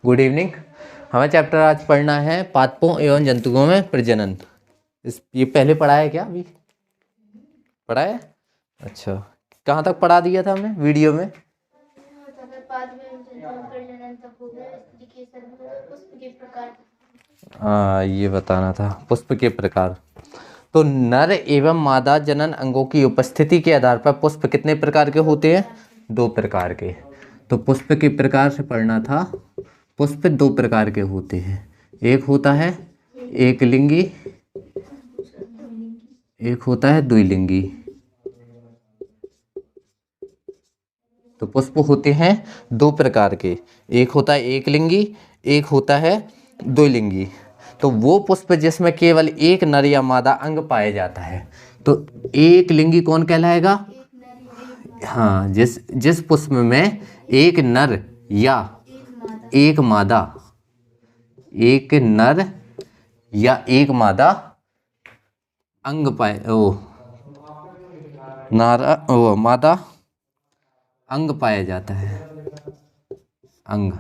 Good evening. हमें chapter आज पढ़ना है पादपों एवं जंतुओं में प्रजनन। ये पहले पढ़ा है क्या? अभी पढ़ा है? अच्छा, कहाँ तक पढ़ा दिया था हमने वीडियो में? हाँ, ये बताना था पुष्प के प्रकार। तो नर एवं मादा जनन अंगों की उपस्थिति के आधार पर पुष्प कितने प्रकार के होते हैं? 2 प्रकार के। तो पुष्प के प्रकार से पढ़ना था। पुष्प 2 प्रकार के होते हैं, एक होता है एकलिंगी, एक होता है द्विलिंगी। तो पुष्प होते हैं 2 प्रकार के, एक होता है एकलिंगी, एक होता है द्विलिंगी। तो वो पुष्प जिसमें केवल एक नर या मादा अंग पाया जाता है, तो एकलिंगी कौन कहलाएगा? हाँ, जिस पुष्प में एक नर या एक मादा, एक नर या एक मादा अंग पाए, मादा अंग पाया जाता है, अंग।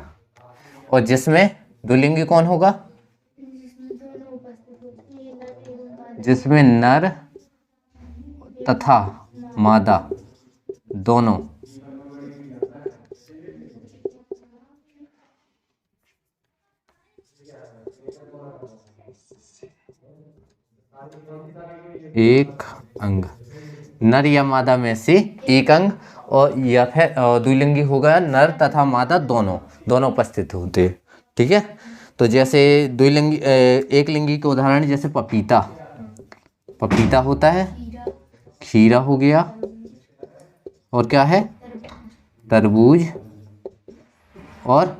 और जिसमें द्विलिंगी कौन होगा? जिसमें नर तथा मादा दोनों एक अंग, नर या मादा में से एक अंग, और या फिर द्विलिंगी होगा नर तथा मादा दोनों उपस्थित होते। ठीक है। तो जैसे द्विलिंगी एक लिंगी के उदाहरण जैसे पपीता होता है, खीरा हो गया, और क्या है? तरबूज। और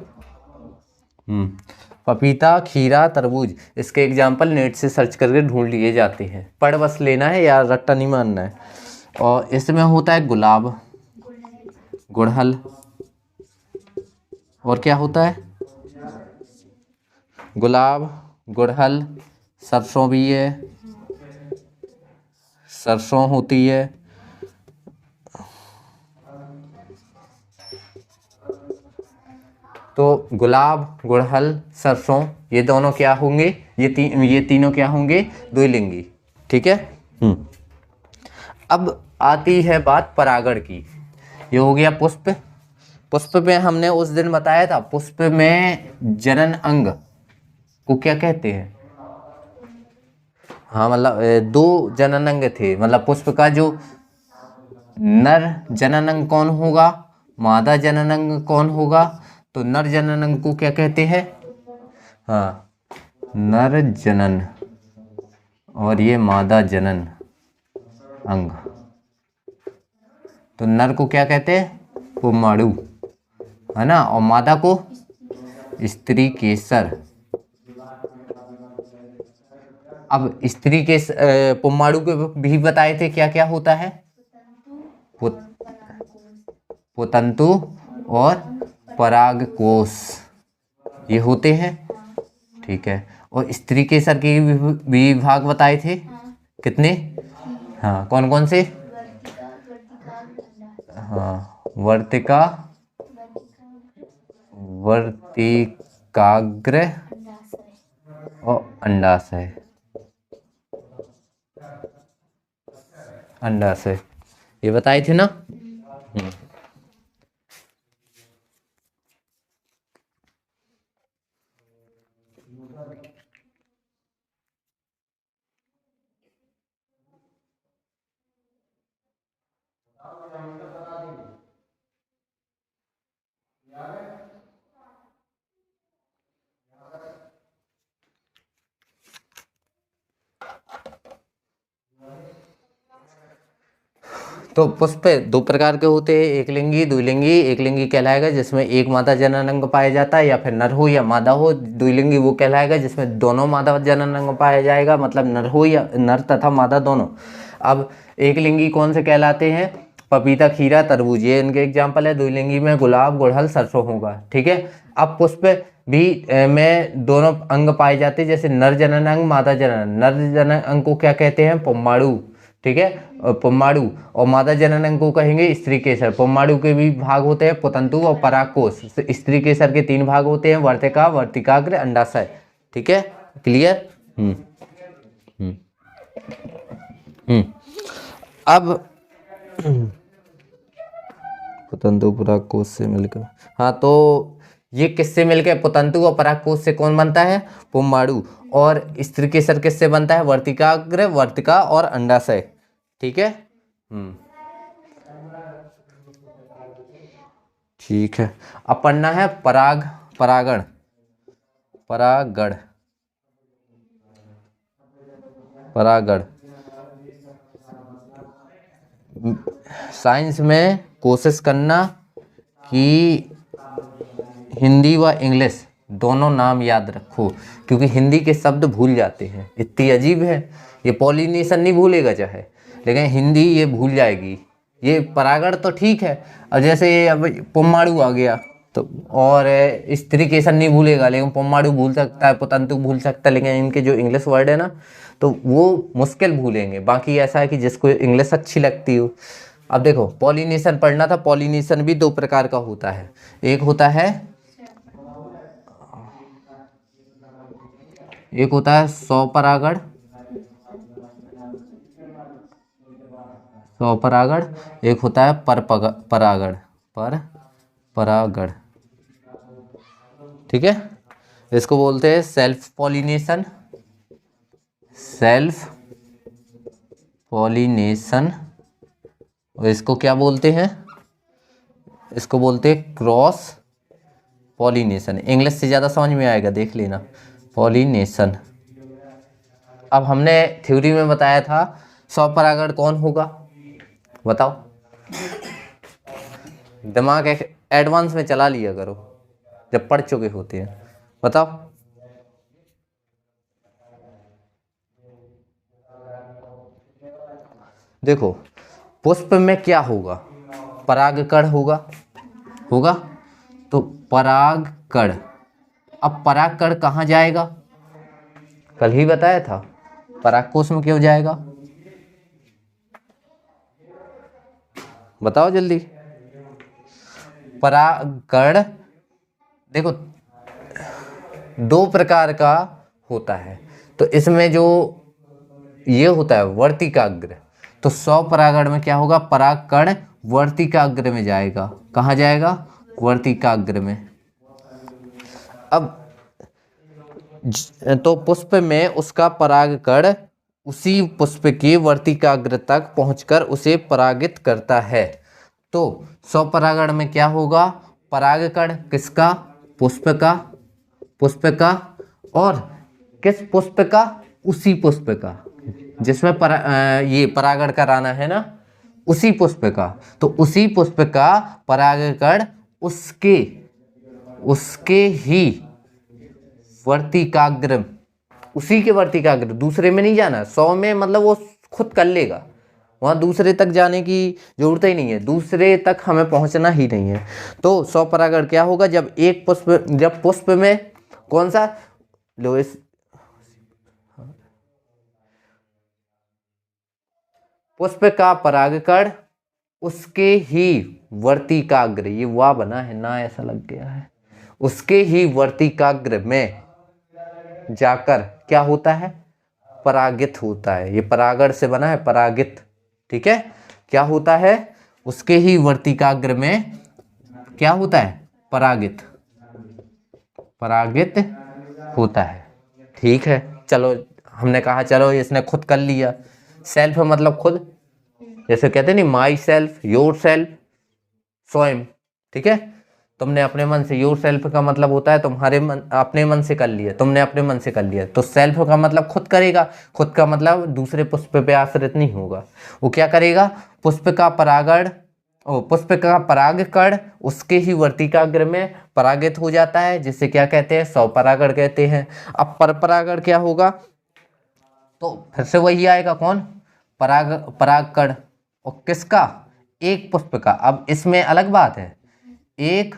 पपीता, खीरा, तरबूज, इसके एग्जाम्पल नेट से सर्च करके ढूंढ लिए जाते हैं। पढ़ बस लेना है, यार रट्टा नहीं मानना है। और इसमें होता है गुलाब, गुड़हल, और क्या होता है? गुलाब, गुड़हल, सरसों भी है, सरसों होती है। तो गुलाब, गुड़हल, सरसों, ये दोनों क्या होंगे? ये तीनों क्या होंगे? द्विलिंगी। ठीक है। अब आती है बात परागण की। ये हो गया पुष्प। पुष्प में हमने उस दिन बताया था, पुष्प में जनन अंग को क्या कहते हैं? हाँ, मतलब 2 जनन अंग थे। मतलब पुष्प का जो नर जनन अंग कौन होगा, मादा जनन अंग कौन होगा? तो नर जनन अंग को क्या कहते हैं? हाँ, नर जनन, और ये मादा जनन अंग। तो नर को क्या कहते हैं? पुमाणु, है ना, और मादा को स्त्री केसर। अब स्त्री के पुमाणु के भी बताए थे क्या क्या होता है? पुतंतु और परागकोश, ये होते हैं। ठीक है। और स्त्री केसर के भी भाग बताए थे, कितने? हाँ, कौन कौन से? हाँ, वर्तिका, वर्तिकाग्र और अंडाशय। अंडाशय ये बताए थे ना। तो पुष्प 2 प्रकार के होते हैं, एकलिंगी, द्विलिंगी। एकलिंगी कहलाएगा जिसमें एक मादा जनन अंग पाया जाता है, या फिर नर हो या मादा हो। द्विलिंगी वो कहलाएगा जिसमें दोनों मादा जनन अंग पाया जाएगा, मतलब नर हो या नर तथा मादा दोनों। अब एकलिंगी कौन से कहलाते हैं? पपीता, खीरा, तरबूज, ये इनके एग्जाम्पल है। द्विलिंगी में गुलाब, गुड़हल, सरसों होगा। ठीक है। अब पुष्प भी में दोनों अंग पाए जाते हैं, जैसे नर जनन अंग, मादा जनन। नर जनन अंग को क्या कहते हैं? पुमाणु। ठीक है, पुम्माडु। और मादा जनन अंग को कहेंगे स्त्री केसर। पुम्माडु के भी भाग होते हैं, पुतंतु और परागकोश। स्त्री केसर के 3 भाग होते हैं, वर्तिका, वर्तिकाग्र, अंडाशय। ठीक है, क्लियर। अब पुतंतु परागकोश से मिलकर, हाँ तो ये किससे मिलकर, पुतंतु और परागकोश से कौन बनता है, पुम्माडु। और स्त्री केसर किससे बनता है, वर्तिकाग्र, वर्तिका और अंडाशय। ठीक है, ठीक है। अब पढ़ना है परागण। साइंस में कोशिश करना कि हिंदी व इंग्लिश दोनों नाम याद रखो, क्योंकि हिंदी के शब्द भूल जाते हैं, इतनी अजीब है। ये पॉलिनेशन नहीं भूलेगा चाहे, लेकिन हिंदी ये भूल जाएगी। ये परागण तो ठीक है, अब जैसे अब पुम्माडु आ गया तो, और स्त्री केसर नहीं भूलेगा, लेकिन पुम्माडु भूल सकता है, पुतंतु भूल सकता है, लेकिन इनके जो इंग्लिश वर्ड है ना, तो वो मुश्किल भूलेंगे। बाकी ऐसा है कि जिसको इंग्लिश अच्छी लगती हो। अब देखो, पॉलिनेशन पढ़ना था। पॉलिनेशन भी 2 प्रकार का होता है। एक होता है स्वपरागण, एक होता है परपरागण। ठीक है, इसको बोलते हैं सेल्फ पॉलिनेशन। और इसको क्या बोलते हैं, इसको बोलते हैं क्रॉस पॉलिनेशन। इंग्लिश से ज़्यादा समझ में आएगा, देख लेना, पॉलिनेशन। अब हमने थ्योरी में बताया था स्वपरागण कौन होगा, बताओ। दिमाग एडवांस में चला लिया करो जब पढ़ चुके होते हैं, बताओ। देखो, पुष्प में क्या होगा, परागकण होगा। तो परागकण, अब परागकण कहाँ जाएगा, कल ही बताया था, परागकोश में क्यों जाएगा, बताओ जल्दी। परागकण देखो 2 प्रकार का होता है, तो इसमें जो ये होता है वर्तिकाग्र, तो स्वपरागण में क्या होगा, परागकण वर्तिकाग्र में जाएगा। कहाँ जाएगा, वर्तिकाग्र में। अब तो पुष्प में उसका परागकण उसी पुष्प के वर्तिकाग्र तक पहुंचकर उसे परागित करता है। तो स्वपरागण में क्या होगा, परागकण किसका, पुष्प का, और किस पुष्प का, उसी पुष्प का जिसमें ये परागण कराना है ना, उसी पुष्प का। तो उसी पुष्प का परागकण उसके ही वर्तिकाग्र, उसी के वर्तिकाग्र, दूसरे में नहीं जाना। 100 में मतलब वो खुद कर लेगा, वहाँ दूसरे तक जाने की जरूरत ही नहीं है, दूसरे तक हमें पहुँचना ही नहीं है। तो स्वपरागण क्या होगा, जब पुष्प में कौन सा, लो इस पुष्प का परागकण उसके ही वर्तिकाग्र, ये वाह बना है ना, ऐसा लग गया है, उसके ही वर्तिकाग्र में जाकर क्या होता है, परागित होता है। ये परागण से बना है, परागित। ठीक है, क्या होता है, उसके ही वर्तिकाग्र में क्या होता है, परागित होता है। ठीक है, चलो, हमने कहा चलो इसने खुद कर लिया। सेल्फ मतलब खुद, जैसे कहते हैं नहीं, माई सेल्फ, योर सेल्फ, स्वयं। ठीक है, तुमने अपने मन से, योर सेल्फ का मतलब होता है तुम्हारे मन, अपने मन से कर लिया, तुमने अपने मन से कर लिया। तो सेल्फ का मतलब खुद करेगा, खुद का मतलब दूसरे पुष्प पे आश्रित नहीं होगा। वो क्या करेगा, पुष्प का परागकण उसके ही वर्तिकाग्र में परागित हो जाता है, जिसे क्या कहते हैं, स्वपरागण कहते हैं। अब परपरागण क्या होगा, तो फिर से वही आएगा, कौन, परागकण, और किसका, एक पुष्प का। अब इसमें अलग बात है, एक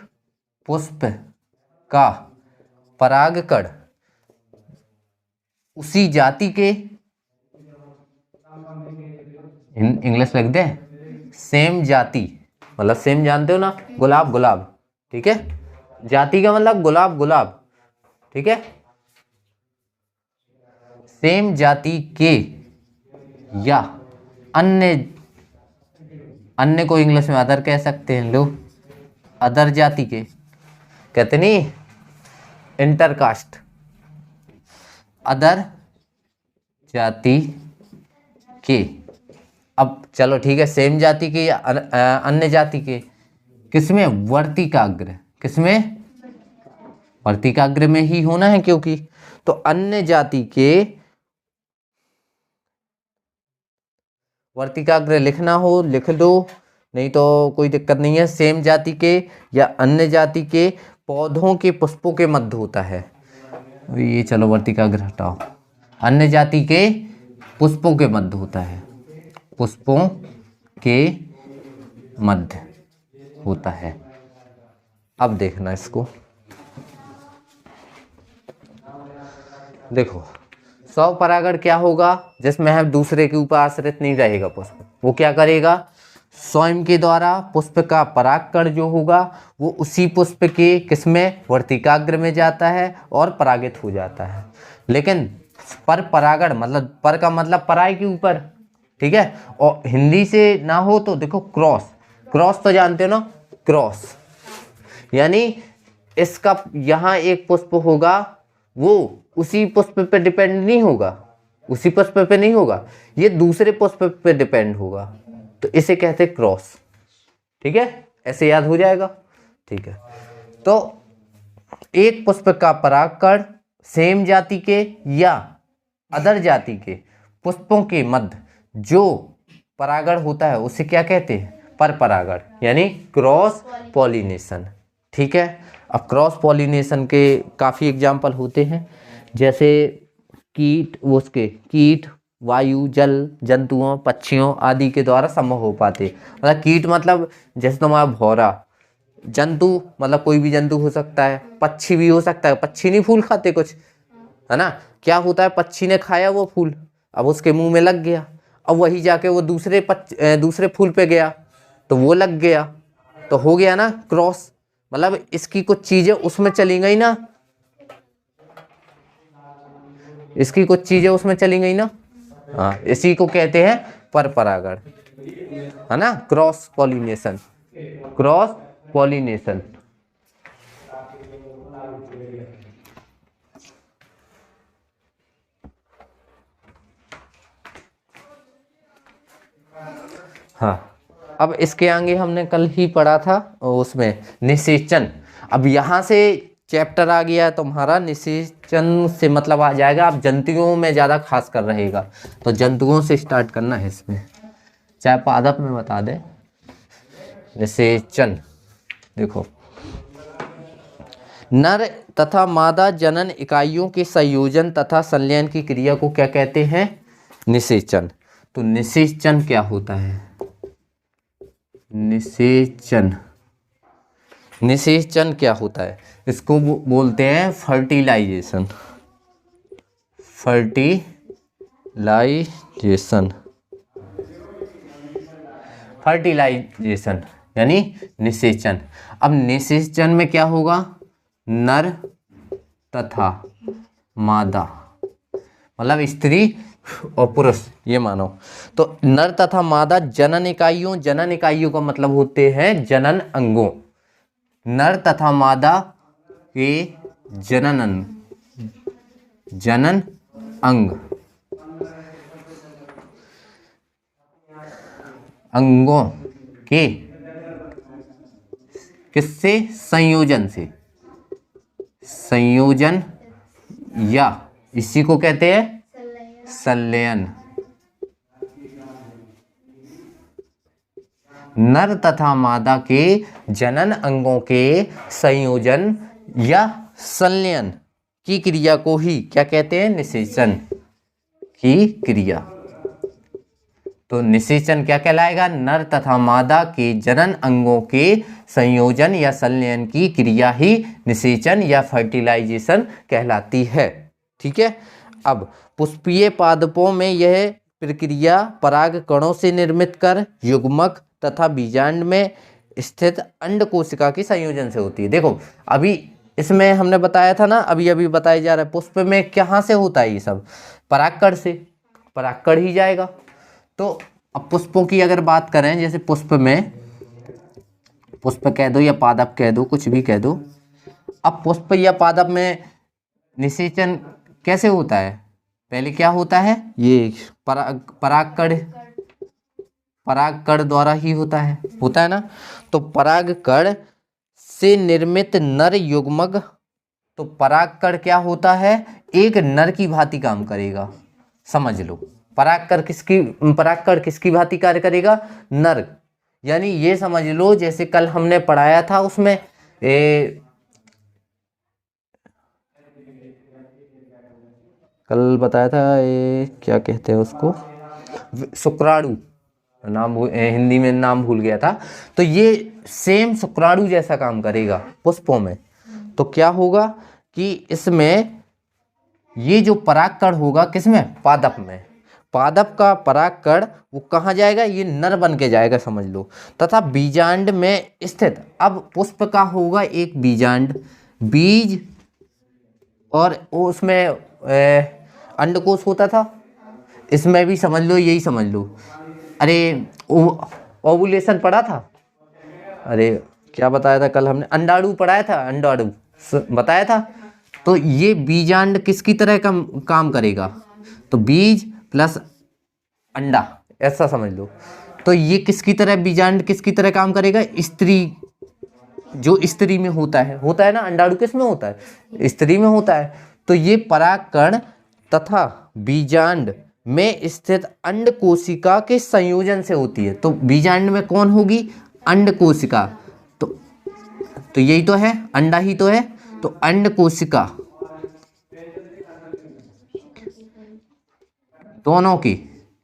पुष्प का परागकण उसी जाति के इंग्लिश लिख दे, सेम जाति, मतलब सेम जानते हो ना, गुलाब गुलाब, ठीक है, जाति का मतलब गुलाब गुलाब, ठीक है, सेम जाति के या अन्य, अन्य को इंग्लिश में अदर कह सकते हैं लोग, अदर जाति के कहते नहीं, इंटरकास्ट, अदर जाति के। अब चलो ठीक है, सेम जाति के या अन्य जाति के, किसमें, वर्तिकाग्र, किसमें, वर्तिकाग्र में ही होना है क्योंकि, तो अन्य जाति के, वर्तिकाग्र लिखना हो लिख दो, नहीं तो कोई दिक्कत नहीं है, सेम जाति के या अन्य जाति के पौधों के पुष्पों के मध्य होता है, ये चलो वर्तिकाग्र हटाओ, अन्य जाति के पुष्पों के मध्य होता है, पुष्पों के मध्य होता है। अब देखना इसको, देखो स्वपरागण क्या होगा, जिसमें हम दूसरे के ऊपर आश्रित नहीं रहेगा पुष्प, वो क्या करेगा, स्वयं के द्वारा पुष्प का परागकण जो होगा वो उसी पुष्प के किसमें, वर्तिकाग्र में जाता है और परागित हो जाता है। लेकिन पर परागण मतलब, पर का मतलब पराय के ऊपर, ठीक है, और हिंदी से ना हो तो देखो क्रॉस, क्रॉस तो जानते हो ना, क्रॉस यानी इसका यहाँ एक पुष्प होगा, वो उसी पुष्प पे डिपेंड नहीं होगा, उसी पुष्प पे नहीं होगा, ये दूसरे पुष्प पे डिपेंड होगा, तो इसे कहते हैं क्रॉस, ठीक है, ऐसे याद हो जाएगा, ठीक है। तो एक पुष्प का परागकण सेम जाति के या अदर जाति के पुष्पों के मध्य जो परागण होता है उसे क्या कहते हैं, पर परागण, यानी क्रॉस पॉलिनेशन, ठीक है। अब क्रॉस पॉलिनेशन के काफ़ी एग्जाम्पल होते हैं, जैसे कीट, उसके कीट वायु जल जंतुओं पक्षियों आदि के द्वारा संभव हो पाते, मतलब कीट मतलब जैसे तुम्हारा भौरा, जंतु मतलब कोई भी जंतु हो सकता है, पक्षी भी हो सकता है, पक्षी नहीं फूल खाते कुछ, है ना, क्या होता है, पक्षी ने खाया वो फूल, अब उसके मुंह में लग गया, अब वही जाके वो दूसरे फूल पे गया तो वो लग गया, तो हो गया ना क्रॉस, मतलब इसकी कुछ चीजें उसमें चली गई ना, इसकी कुछ चीजें उसमें चली गई ना, हाँ, इसी को कहते हैं पर परागण, है ना, क्रॉस पॉलिनेशन, क्रॉस पॉलिनेशन। हाँ, अब इसके आगे हमने कल ही पढ़ा था उसमें निषेचन, अब यहाँ से चैप्टर आ गया तुम्हारा निषेचन से मतलब आ जाएगा, अब जंतुओं में ज़्यादा खास कर रहेगा, तो जंतुओं से स्टार्ट करना है इसमें, चाहे पादप में बता दे। निषेचन देखो, नर तथा मादा जनन इकाइयों के संयोजन तथा संलयन की क्रिया को क्या कहते हैं, निषेचन। तो निषेचन क्या होता है, निषेचन, निषेचन क्या होता है, इसको बोलते हैं फर्टिलाइजेशन, फर्टिलाइजेशन, फर्टिलाइजेशन यानी निषेचन। अब निषेचन में क्या होगा, नर तथा मादा मतलब स्त्री और पुरुष, ये मानो, तो नर तथा मादा जनन इकाइयों, जनन इकाइयों का मतलब होते हैं जनन अंगों, नर तथा मादा के जनन अंग, अंगों के किससे, संयोजन से, संयोजन या इसी को कहते हैं संलयन। नर तथा मादा के जनन अंगों के संयोजन या संलयन की क्रिया को ही क्या कहते हैं, निषेचन की क्रिया। तो निषेचन क्या कहलाएगा, नर तथा मादा के जनन अंगों के संयोजन या संलयन की क्रिया ही निषेचन या फर्टिलाइजेशन कहलाती है, ठीक है। अब पुष्पीय पादपों में यह प्रक्रिया पराग कणों से निर्मित कर युग्मक तथा बीजांड में स्थित अंड कोशिका के संयोजन से होती है। देखो अभी इसमें हमने बताया था ना, अभी अभी बताया जा रहा है पुष्प में कहाँ से होता है ये सब, परागकण से, परागकण ही जाएगा। तो अब पुष्पों की अगर बात करें, जैसे पुष्प में, पुष्प कह दो या पादप कह दो, कुछ भी कह दो। अब पुष्प या पादप में निषेचन कैसे होता है, पहले क्या होता है, ये परागकण द्वारा ही होता है ना। तो परागकण से निर्मित नर युग्मक, तो परागकण क्या होता है, एक नर की भांति काम करेगा, समझ लो। परागकण किसकी भांति कार्य करेगा, नर। यानी ये समझ लो जैसे कल हमने पढ़ाया था उसमें कल बताया था क्या कहते हैं उसको, शुक्राणु, नाम हिंदी में नाम भूल गया था। तो ये सेम शुक्राणु जैसा काम करेगा पुष्पों में। तो क्या होगा कि इसमें ये जो परागकण होगा किसमें, पादप में, पादप का परागकण वो कहाँ जाएगा, ये नर बन के जाएगा समझ लो, तथा बीजांड में स्थित। अब पुष्प का होगा एक बीजांड, बीज, और उसमें अंडकोश होता था, इसमें भी समझ लो, यही समझ लो। अरे ओवुलेशन पढ़ा था, अरे क्या बताया था कल हमने, अंडाणु पढ़ाया था, अंडाणु बताया था। तो ये बीजांड किसकी तरह काम करेगा, तो बीज प्लस अंडा, ऐसा समझ लो। तो ये किसकी तरह, बीजांड किसकी तरह काम करेगा, स्त्री, जो स्त्री में होता है ना, अंडाणु किस में होता है, स्त्री में होता है। तो ये परागकण तथा बीजांड में स्थित अंड कोशिका के संयोजन से होती है। तो बीजांड में कौन होगी, अंड कोशिका, तो यही तो है, अंडा ही तो है। तो अंड कोशिका दोनों की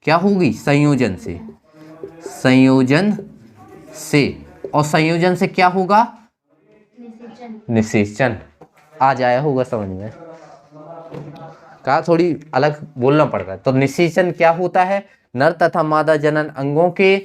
क्या होगी, संयोजन से, और संयोजन से क्या होगा, निषेचन। आ जाया होगा समझ में, कहा थोड़ी अलग बोलना पड़ रहा है। तो निषेचन क्या होता है, नर तथा मादा जनन अंगों के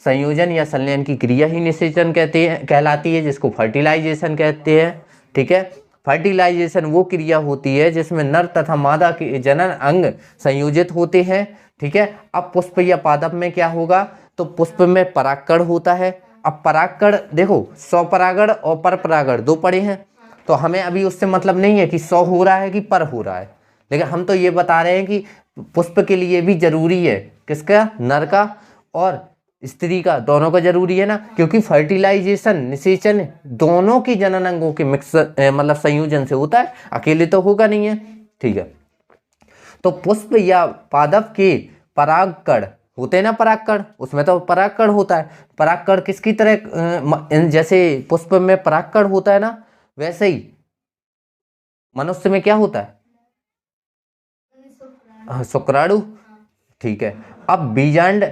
संयोजन या संलयन की क्रिया ही निषेचन कहलाती है, जिसको फर्टिलाइजेशन कहते हैं। ठीक है, फर्टिलाइजेशन वो क्रिया होती है जिसमें नर तथा मादा के जनन अंग संयोजित होते हैं। ठीक है, अब पुष्प या पादप में क्या होगा, तो पुष्प में परागकण होता है। अब परागकण देखो, स्वपरागण और परपरागण दो पड़े हैं, तो हमें अभी उससे मतलब नहीं है कि सौ हो रहा है कि पर हो रहा है, लेकिन हम तो ये बता रहे हैं कि पुष्प के लिए भी जरूरी है, किसका, नर का और स्त्री का, दोनों का जरूरी है ना, क्योंकि फर्टिलाइजेशन, निषेचन दोनों की जनन अंगों के मिक्स मतलब संयोजन से होता है, अकेले तो होगा नहीं है। ठीक है, तो पुष्प या पादप के परागकण होते हैं ना, परागकण, उसमें तो परागकण होता है। परागकण किसकी तरह, जैसे पुष्प में परागकण होता है ना, वैसे ही मनुष्य में क्या होता है, शुक्राणु। ठीक है, अब बीजांड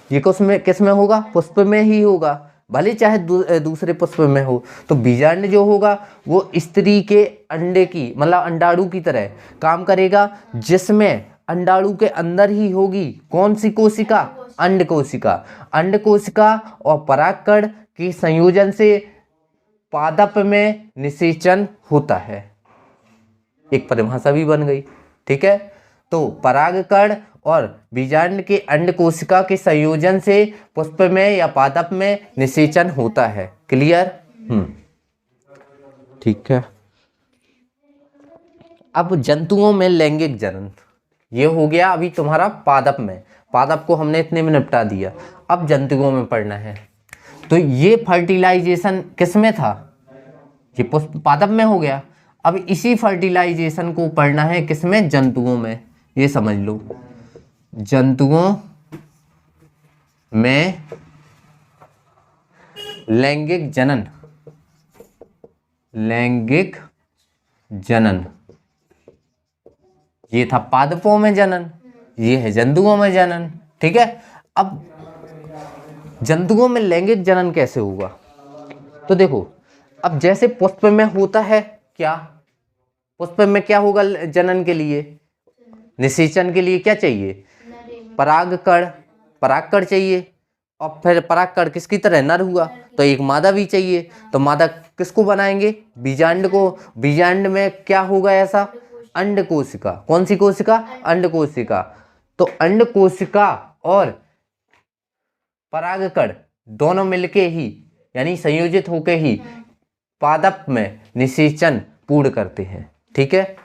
ये किस में होगा, पुष्प में ही होगा, भले चाहे दूसरे पुष्प में हो। तो बीजांड जो होगा वो स्त्री के अंडे की, मतलब अंडाणु की तरह काम करेगा, जिसमें अंडाणु के अंदर ही होगी कौन सी कोशिका, अंड कोशिका। अंड कोशिका और परागकण के संयोजन से पादप में निषेचन होता है, एक परिभाषा भी बन गई। ठीक है, तो परागकण और बीजांड के अंड कोशिका के संयोजन से पुष्प में या पादप में निषेचन होता है। क्लियर? ठीक है, अब जंतुओं में लैंगिक जनन, ये हो गया अभी तुम्हारा पादप में, पादप को हमने इतने में निपटा दिया। अब जंतुओं में पढ़ना है, तो ये फर्टिलाइजेशन किस में था, ये पुष्प पादप में हो गया। अब इसी फर्टिलाइजेशन को पढ़ना है किसमें, जंतुओं में। ये समझ लो, जंतुओं में लैंगिक जनन, लैंगिक जनन, ये था पादपों में जनन, ये है जंतुओं में जनन। ठीक है, अब जंतुओं में लैंगिक जनन कैसे होगा, तो देखो, अब जैसे पुष्प में होता है क्या, पुष्प में क्या होगा जनन के लिए, निषेचन के लिए क्या चाहिए, परागकण, परागकण चाहिए, और फिर परागकण किसकी तरह नर हुआ तो एक मादा भी चाहिए। तो मादा किसको बनाएंगे, बीजांड को। बीजांड में क्या होगा ऐसा, अंड कोशिका। कौन सी कोशिका, अंड कोशिका। तो अंड कोशिका और परागकण दोनों मिलके ही यानी संयोजित होके ही पादप में निषेचन पूर्ण करते हैं। ठीक है,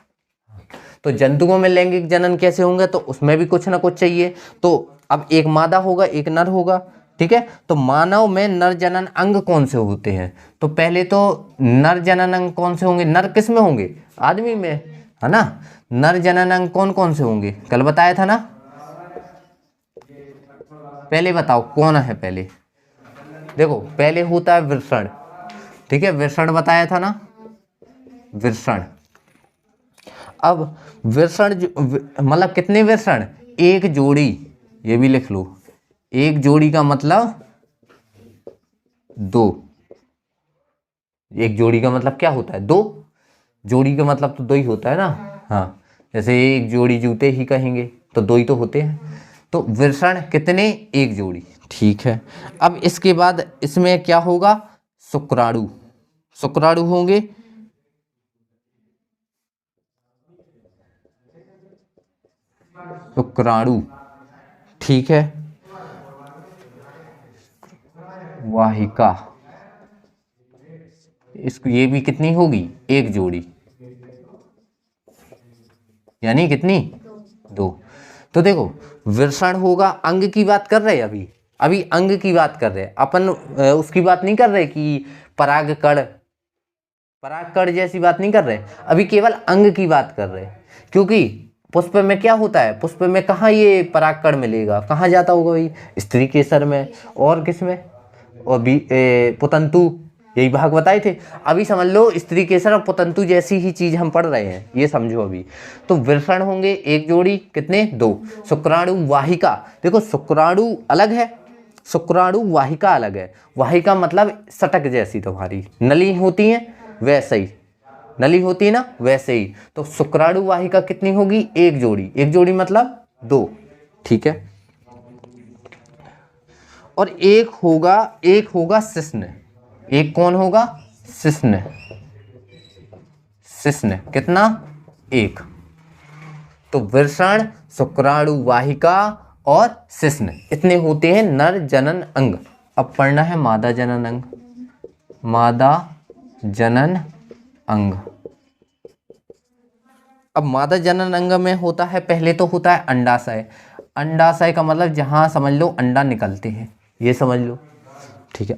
तो जंतुओं में लैंगिक जनन कैसे होंगे, तो उसमें भी कुछ ना कुछ चाहिए। तो अब एक मादा होगा एक नर होगा। ठीक है, तो मानव में नर जनन अंग कौन से होते हैं, तो पहले तो नर जनन अंग कौन से होंगे, नर किस में होंगे, आदमी में, है ना। नर जनन अंग कौन कौन से होंगे, कल बताया था ना। पहले बताओ कौन है, पहले देखो, पहले होता है वृषण। ठीक है, वृषण बताया था ना, वृषण। अब वृषण मतलब कितने वृषण, एक जोड़ी, ये भी लिख लो, एक जोड़ी का मतलब दो। एक जोड़ी का मतलब क्या होता है, दो। जोड़ी का मतलब तो दो ही होता है ना। हाँ, जैसे एक जोड़ी जूते ही कहेंगे तो दो ही तो होते हैं। तो वृषण कितने, एक जोड़ी। ठीक है, अब इसके बाद इसमें क्या होगा, शुक्राणु। शुक्राणु होंगे, शुक्राणु। ठीक है, वाहिका, इसको ये भी कितनी होगी, एक जोड़ी, यानी कितनी, दो। तो देखो वृषण होगा, अंग की बात कर रहे हैं अभी, अभी अंग की बात कर रहे हैं अपन, उसकी बात नहीं कर रहे कि परागकण, परागकण जैसी बात नहीं कर रहे, अभी केवल अंग की बात कर रहे हैं। क्योंकि पुष्प में क्या होता है, पुष्प में कहाँ ये परागकण मिलेगा, कहाँ जाता होगा भाई, स्त्री केसर में और किसमें, और भी पुतंतु, यही भाग बताए थे। अभी समझ लो स्त्री केसर और पुतंतु जैसी ही चीज हम पढ़ रहे हैं, ये समझो अभी। तो वृषण होंगे एक जोड़ी, कितने, दो। शुक्राणु वाहिका, देखो शुक्राणु अलग है, शुक्राणु वाहिका अलग है। वाहिका मतलब सटक जैसी तुम्हारी नली होती है वैसे ही, नली होती है ना वैसे ही। तो शुक्राणु वाहिका कितनी होगी, एक जोड़ी, एक जोड़ी मतलब दो। ठीक है, और एक होगा शिश्न। एक कौन होगा, शिश्न। शिश्न कितना, एक। तो वृषण, शुक्राणु वाहिका और शिश्न, इतने होते हैं नर जनन अंग। अब पढ़ना है मादा जनन अंग, मादा जनन अंग। अब मादा जनन अंग में होता है, पहले तो होता है अंडाशय। अंडाशय का मतलब जहां समझ लो अंडा निकलते हैं, ये समझ लो। ठीक है,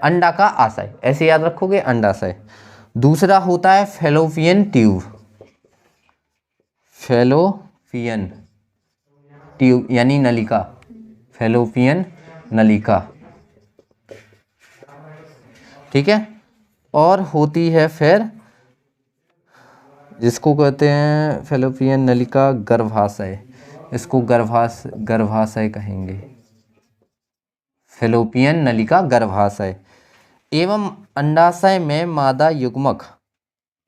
अंडा का आशय, ऐसे याद रखोगे, अंडाशय। दूसरा होता है फैलोपियन ट्यूब, फैलोपियन ट्यूब यानी नलिका, फैलोपियन नलिका। ठीक है, और होती है फिर जिसको कहते हैं फैलोपियन नलिका गर्भाशय, इसको गर्भाशय कहेंगे, फैलोपियन नलिका गर्भाशय। एवं अंडाशय में मादा युग्मक,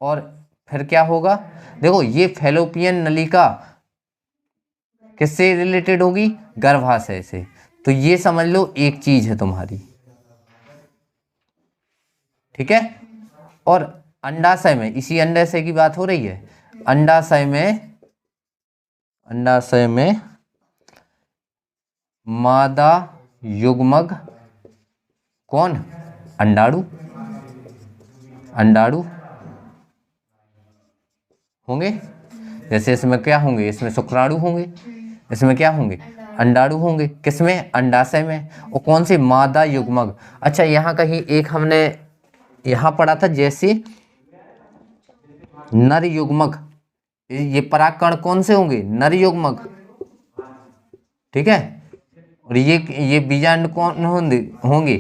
और फिर क्या होगा, देखो ये फैलोपियन नलिका किससे रिलेटेड होगी, गर्भाशय से। तो ये समझ लो एक चीज है तुम्हारी। ठीक है, और अंडाशय में, इसी अंडाशय की बात हो रही है, अंडाशय में मादा युग्मक कौन, अंडाणु, अंडाणु होंगे। जैसे इसमें क्या होंगे, इसमें शुक्राणु होंगे, इसमें क्या होंगे, अंडाणु होंगे, किसमें, अंडाशय में। और कौन से, मादा युग्मक। अच्छा यहाँ कहीं एक हमने यहाँ पढ़ा था, जैसे नर युग्मक, ये परागकण कौन से होंगे, नर युग्मक। ठीक है, और ये बीजांड कौन होंगे,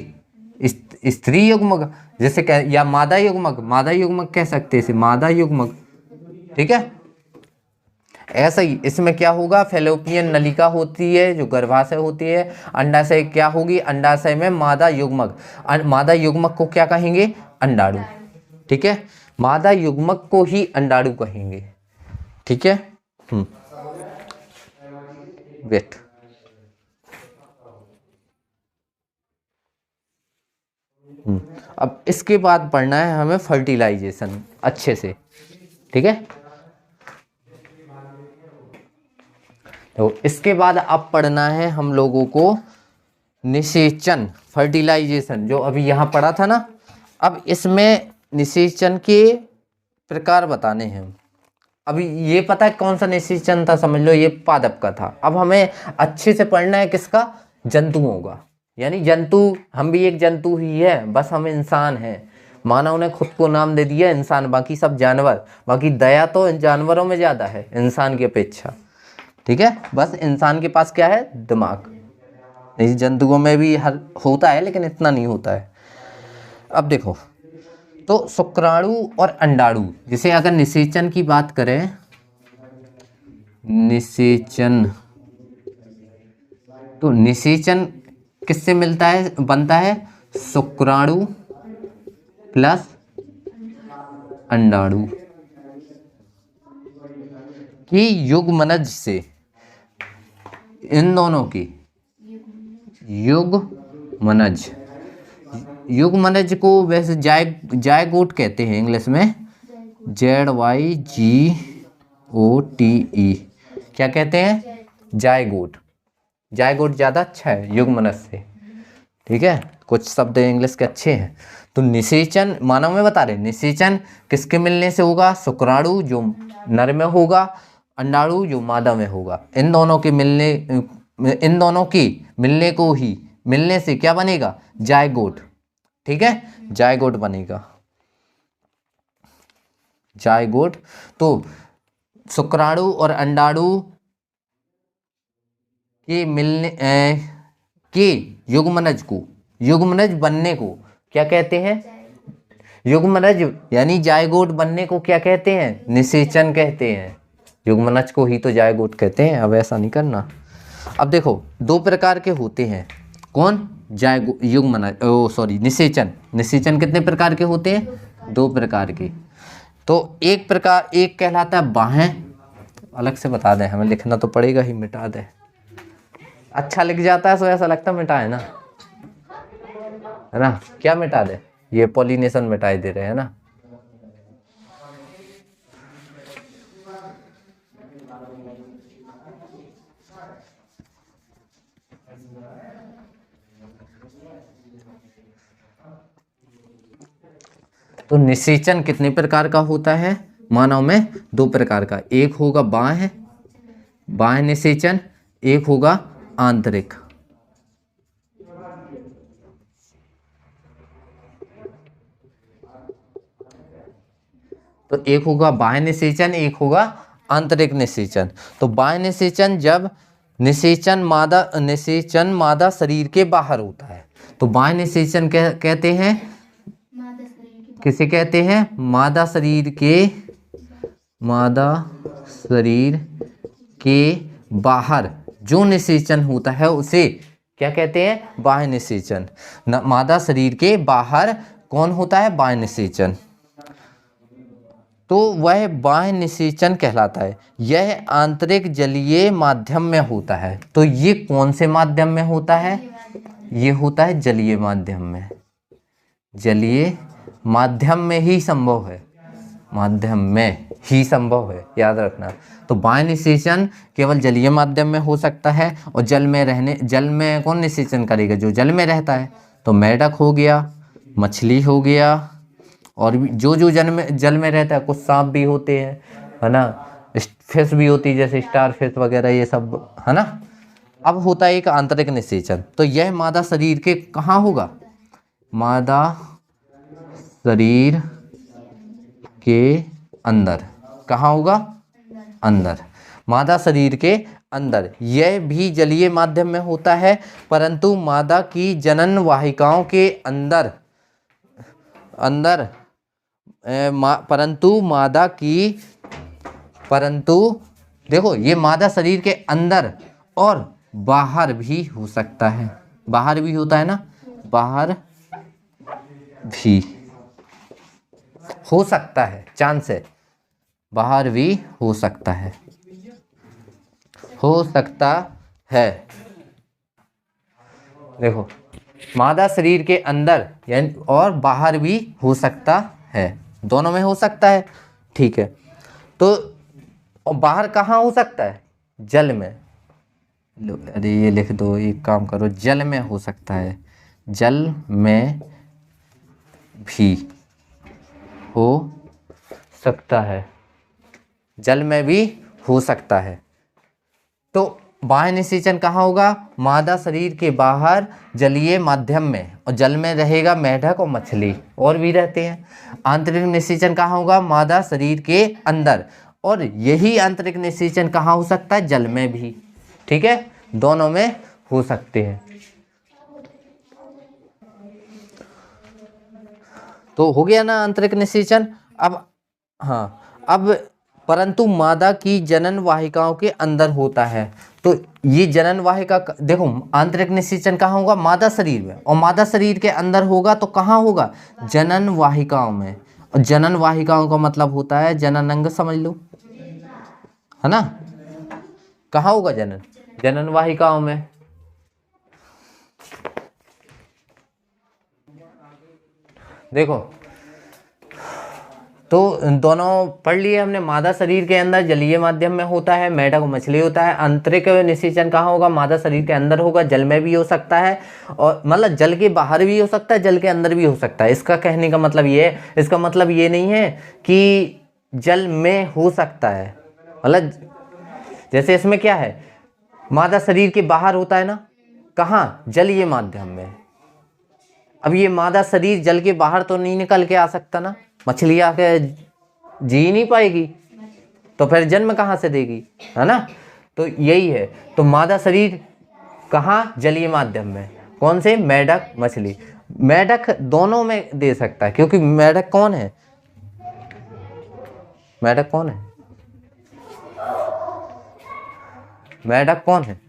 स्त्री युग्मक, जैसे कह, या मादा युग्मक, मादा युग्मक कह सकते हैं इसे, मादा युग्मक। ठीक है, ऐसा ही इसमें क्या होगा, फैलोपियन नलिका होती है जो गर्भाशय होती है। अंडाशय क्या होगी, अंडाशय में मादा युग्मक, मादा युग्मक को क्या कहेंगे, अंडाणु। ठीक है, मादा युग्मक को ही अंडाणु कहेंगे। ठीक है, वेट, अब इसके बाद पढ़ना है हमें फर्टिलाइजेशन अच्छे से, ठीक है। तो इसके बाद अब पढ़ना है हम लोगों को निषेचन, फर्टिलाइजेशन, जो अभी यहाँ पढ़ा था ना। अब इसमें निषेचन के प्रकार बताने हैं। अभी ये पता है कौन सा निषेचन था, समझ लो ये पादप का था। अब हमें अच्छे से पढ़ना है किसका, जंतुओं का। यानी जंतु, हम भी एक जंतु ही है, बस हम इंसान हैं। मानव ने खुद को नाम दे दिया इंसान, बाकी सब जानवर। बाकी दया तो इन जानवरों में ज़्यादा है इंसान की अपेक्षा, ठीक है। बस इंसान के पास क्या है, दिमाग। इस जंतुओं में भी हर होता है लेकिन इतना नहीं होता है। अब देखो, तो शुक्राणु और अंडाणु, जैसे अगर निषेचन की बात करें, निषेचन, तो निषेचन किससे मिलता है, बनता है शुक्राणु प्लस अंडाणु की युग्मनज से। इन दोनों की युग्मनज, युग्मनज को वैसे जायगोट कहते हैं इंग्लिश में, ZYGOTE। क्या कहते हैं, जायगोट। जायगोट ज़्यादा अच्छा है युग्मनज से, ठीक है। कुछ शब्द इंग्लिश के अच्छे हैं। तो निषेचन मानव में बता रहे, निषेचन किसके मिलने से होगा, शुक्राणु जो नर में होगा, अंडाणु जो मादा में होगा। इन दोनों के मिलने को ही, मिलने से क्या बनेगा, जायगोट, ठीक है। जायगोट बनेगा, जायगोट। तो शुक्राणु और अंडाणु के मिलने के युग्मनज को, युग्मनज बनने को क्या कहते हैं, युग्मनज यानी जायगोट बनने को क्या कहते हैं, निषेचन कहते हैं। युग्मनज को ही तो जायगोट कहते हैं। अब ऐसा नहीं करना। अब देखो, दो प्रकार के होते हैं, कौन, युग्मनज, निषेचन। निषेचन कितने प्रकार के होते हैं, दो प्रकार के। तो एक प्रकार, एक कहलाता है बाहें, अलग से बता दें, हमें लिखना तो पड़ेगा ही, मिटा दे। अच्छा लिख जाता है तो ऐसा लगता है मिटा है ना, है ना। क्या मिटा दे, ये पॉलिनेशन मिटाई दे रहे हैं ना। तो निषेचन कितने प्रकार का होता है मानव में, दो प्रकार का। एक होगा बाह्य, बाह्य निषेचन, एक होगा आंतरिक। तो एक होगा बाह्य निषेचन, एक होगा आंतरिक निषेचन। तो बाह्य निषेचन, जब निषेचन मादा शरीर के बाहर होता है तो बाह्य निषेचन कहते हैं। किसे कहते हैं, मादा शरीर के बाहर जो निषेचन होता है उसे क्या कहते हैं, बाह्य निषेचन। मादा शरीर के बाहर कौन होता है, बाह्य निषेचन। तो वह बाह्य निषेचन कहलाता है। यह आंतरिक जलीय माध्यम में होता है। तो ये कौन से माध्यम में होता है, ये होता है जलीय माध्यम में। जलीय माध्यम में ही संभव है, माध्यम में ही संभव है, याद रखना। तो बाह्य निषेचन केवल जलीय माध्यम में हो सकता है। और जल में कौन निषेचन करेगा, जो जल में रहता है। तो मेढक हो गया, मछली हो गया, और भी जो जल में रहता है। कुछ सांप भी होते हैं, है ना, फिश भी होती है जैसे स्टार फिश वगैरह, ये सब, है ना। अब होता है एक आंतरिक निषेचन। तो यह मादा शरीर के कहाँ होगा, मादा शरीर के अंदर। कहाँ होगा, अंदर, मादा शरीर के अंदर। यह भी जलीय माध्यम में होता है, परंतु मादा की जनन वाहिकाओं के अंदर परंतु देखो, ये मादा शरीर के अंदर और बाहर भी हो सकता है। बाहर भी होता है ना, बाहर भी हो सकता है, चांस है, बाहर भी हो सकता है, हो सकता है। देखो, मादा शरीर के अंदर यानी और बाहर भी हो सकता है, दोनों में हो सकता है। ठीक है, तो और बाहर कहाँ हो सकता है? जल में। अरे ये लिख दो, एक काम करो, जल में हो सकता है, जल में भी हो सकता है, जल में भी हो सकता है। तो बाह्य निषेचन कहाँ होगा? मादा शरीर के बाहर जलीय माध्यम में, और जल में रहेगा मेढक और मछली, और भी रहते हैं। आंतरिक निषेचन कहाँ होगा? मादा शरीर के अंदर, और यही आंतरिक निषेचन कहाँ हो सकता है? जल में भी। ठीक है, दोनों में हो सकते हैं। तो हो गया ना आंतरिक निषेचन। अब हाँ, अब परंतु मादा की जनन वाहिकाओं के अंदर होता है। तो ये जनन वाहिका, देखो आंतरिक निषेचन कहाँ होगा? मादा शरीर में, और मादा शरीर के अंदर होगा तो कहाँ होगा? जनन वाहिकाओं में। और जनन वाहिकाओं का मतलब होता है जनन अंग, समझ लो, है ना। कहाँ होगा जनन? जनन वाहिकाओं में। देखो, तो दोनों पढ़ लिए हमने। मादा शरीर के अंदर जलीय माध्यम में होता है, मेढक और मछली होता है। आंतरिक निषेचन कहाँ होगा? मादा शरीर के अंदर होगा, जल में भी हो सकता है, और मतलब जल के बाहर भी हो सकता है, जल के अंदर भी हो सकता है। इसका कहने का मतलब ये है, इसका मतलब ये नहीं है कि जल में हो सकता है, मतलब जैसे इसमें क्या है, मादा शरीर के बाहर होता है ना, कहाँ? जलीय माध्यम में। अब ये मादा शरीर जल के बाहर तो नहीं निकल के आ सकता ना, मछली आके जी नहीं पाएगी, तो फिर जन्म कहाँ से देगी, है ना। तो यही है, तो मादा शरीर कहाँ? जलीय माध्यम में। कौन से? मेढक, मछली। मेढक दोनों में दे सकता है, क्योंकि मेढक कौन है? मेढक कौन है? मेढक कौन है?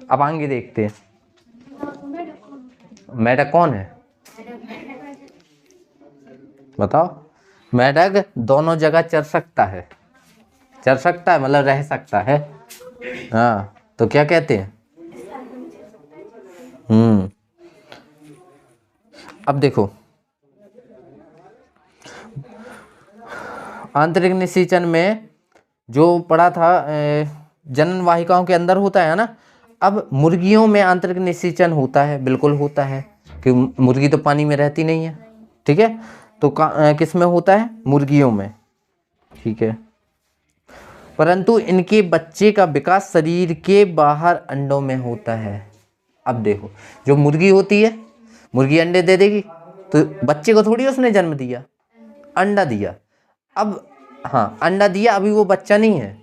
अब आगे देखते हैं, मेढक कौन है, बताओ। मेढक दोनों जगह चर सकता है, चर सकता है मतलब रह सकता है। हाँ, तो क्या कहते हैं? अब देखो, आंतरिक निषेचन में जो पढ़ा था, जनन वाहिकाओं के अंदर होता है ना। अब मुर्गियों में आंतरिक निषेचन होता है, बिल्कुल होता है, कि मुर्गी तो पानी में रहती नहीं है। ठीक है, तो किस में होता है? मुर्गियों में। ठीक है, परंतु इनके बच्चे का विकास शरीर के बाहर अंडों में होता है। अब देखो, जो मुर्गी होती है, मुर्गी अंडे दे देगी, तो बच्चे को थोड़ी उसने जन्म दिया, अंडा दिया। अब हाँ, अंडा दिया, अभी वो बच्चा नहीं है,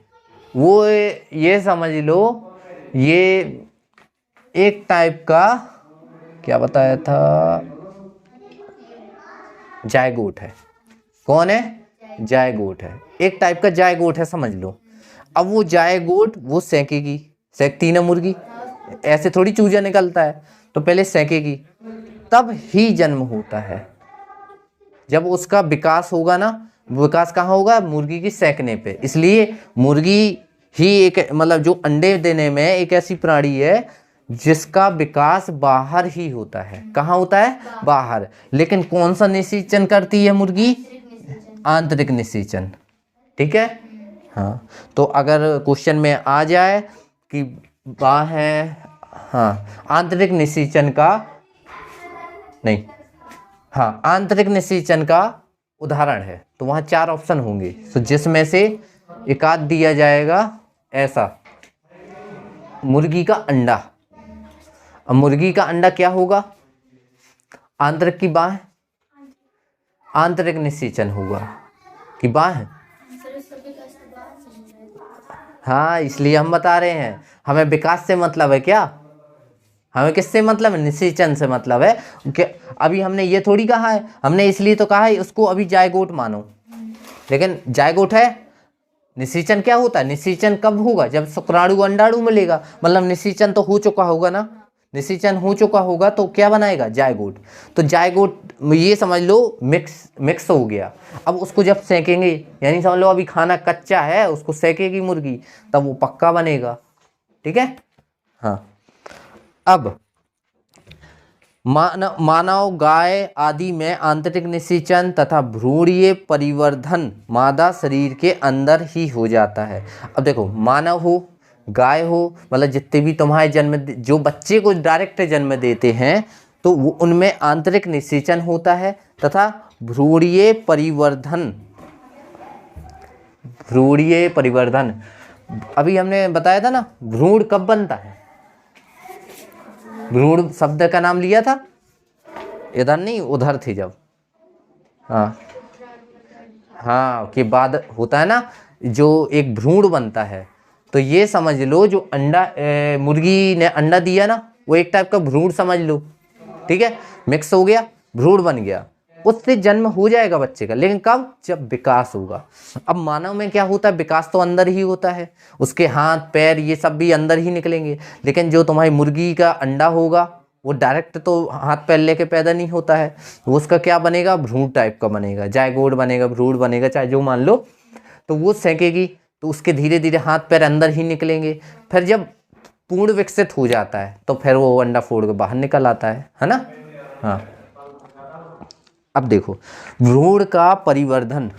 वो ये समझ लो, ये एक टाइप का, क्या बताया था, जायगोट है। कौन है? जायगोट है, एक टाइप का जायगोट है, समझ लो। अब वो जायगोट वो सेकेगी, सेकती ना मुर्गी, ऐसे थोड़ी चूजा निकलता है, तो पहले सेकेगी, तब ही जन्म होता है। जब उसका विकास होगा ना, विकास कहाँ होगा? मुर्गी की सेकने पे। इसलिए मुर्गी ही एक, मतलब जो अंडे देने में एक ऐसी प्राणी है जिसका विकास बाहर ही होता है। कहाँ होता है? बाहर। लेकिन कौन सा निषेचन करती है मुर्गी? आंतरिक निषेचन। ठीक है, हाँ। तो अगर क्वेश्चन में आ जाए कि बाह्य, हाँ, आंतरिक निषेचन का, नहीं, हाँ, आंतरिक निषेचन का उदाहरण है, तो वहाँ 4 ऑप्शन होंगे, तो जिसमें से एक आध दिया जाएगा ऐसा, मुर्गी का अंडा। अब मुर्गी का अंडा क्या होगा? आंतरिक की बाह्य? आंतरिक निषेचन होगा कि बाह्य? हाँ, इसलिए हम बता रहे हैं, हमें विकास से मतलब है क्या? हमें किससे मतलब है? निषेचन से मतलब है। अभी हमने ये थोड़ी कहा है, हमने इसलिए तो कहा है उसको अभी जायगोट मानो, लेकिन जायगोट है। निषेचन क्या होता है? निषेचन कब होगा? जब शुक्राणु अंडाणु मिलेगा, मतलब निषेचन तो हो चुका होगा ना, निषेचन हो चुका होगा तो क्या बनाएगा? जायगोट। तो जायगोट ये समझ लो मिक्स हो गया। अब उसको जब सेकेंगे, यानी समझ लो अभी खाना कच्चा है, उसको सेकेगी मुर्गी, तब वो पक्का बनेगा। ठीक है, हाँ। अब मानव गाय आदि में आंतरिक निषेचन तथा भ्रूणीय परिवर्धन मादा शरीर के अंदर ही हो जाता है। अब देखो, मानव हो, गाय हो, मतलब जितने भी तुम्हारे जो बच्चे को डायरेक्ट जन्म देते हैं तो वो उनमें आंतरिक निषेचन होता है तथा भ्रूणीय परिवर्धन। अभी हमने बताया था ना, भ्रूण कब बनता है? भ्रूण शब्द का नाम लिया था, इधर नहीं उधर थे जब। हाँ के बाद होता है ना, जो एक भ्रूण बनता है। तो ये समझ लो, जो अंडा मुर्गी ने अंडा दिया ना, वो एक टाइप का भ्रूण समझ लो, ठीक है। मिक्स हो गया, भ्रूण बन गया, उससे जन्म हो जाएगा बच्चे का। लेकिन कब? जब विकास होगा। अब मानव में क्या होता है? विकास तो अंदर ही होता है, उसके हाथ पैर ये सब भी अंदर ही निकलेंगे। लेकिन जो तुम्हारी मुर्गी का अंडा होगा वो डायरेक्ट तो हाथ पैर लेके पैदा नहीं होता है, वो उसका क्या बनेगा? भ्रूण टाइप का बनेगा, जायगोट बनेगा, भ्रूण बनेगा, चाहे जो मान लो। तो वो सेकेगी तो उसके धीरे धीरे हाथ पैर अंदर ही निकलेंगे। फिर जब पूर्ण विकसित हो जाता है तो फिर वो अंडा फोड़ के बाहर निकल आता है ना। हाँ, अब देखो, भ्रूण का परिवर्धन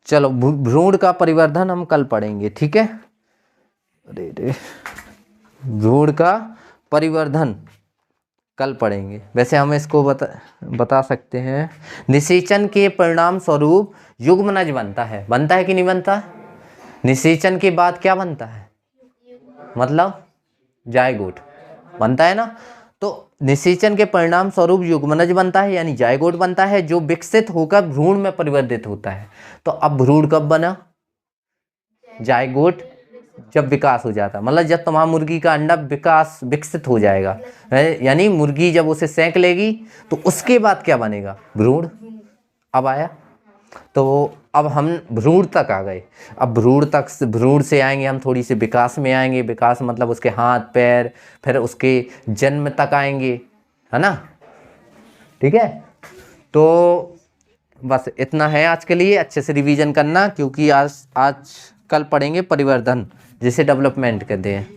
चलो, भ्रूण का परिवर्धन हम कल पढ़ेंगे, ठीक है। भ्रूण का परिवर्धन कल पढ़ेंगे। वैसे हम इसको बता सकते हैं, निषेचन के परिणाम स्वरूप युग्मनज बनता है कि नहीं बनता? निषेचन के बाद क्या बनता है? मतलब जायगोट बनता है ना। तो निषेचन के परिणाम स्वरूप युग्मनज बनता है, यानी जायगोट बनता है, जो विकसित होकर भ्रूण में परिवर्तित होता है। तो अब भ्रूण कब बना? जायगोट जब विकास हो जाता है, मतलब जब तुम्हारा मुर्गी का अंडा विकसित हो जाएगा, यानी मुर्गी जब उसे सेंक लेगी तो उसके बाद क्या बनेगा? भ्रूण। अब आया, तो अब हम भ्रूण तक आ गए। अब भ्रूण से आएंगे हम थोड़ी सी विकास में आएंगे। विकास मतलब उसके हाथ पैर, फिर उसके जन्म तक आएंगे, है ना, ठीक है। तो बस इतना है आज के लिए। अच्छे से रिवीजन करना, क्योंकि आज कल पढ़ेंगे परिवर्धन, जिसे डेवलपमेंट कहते हैं।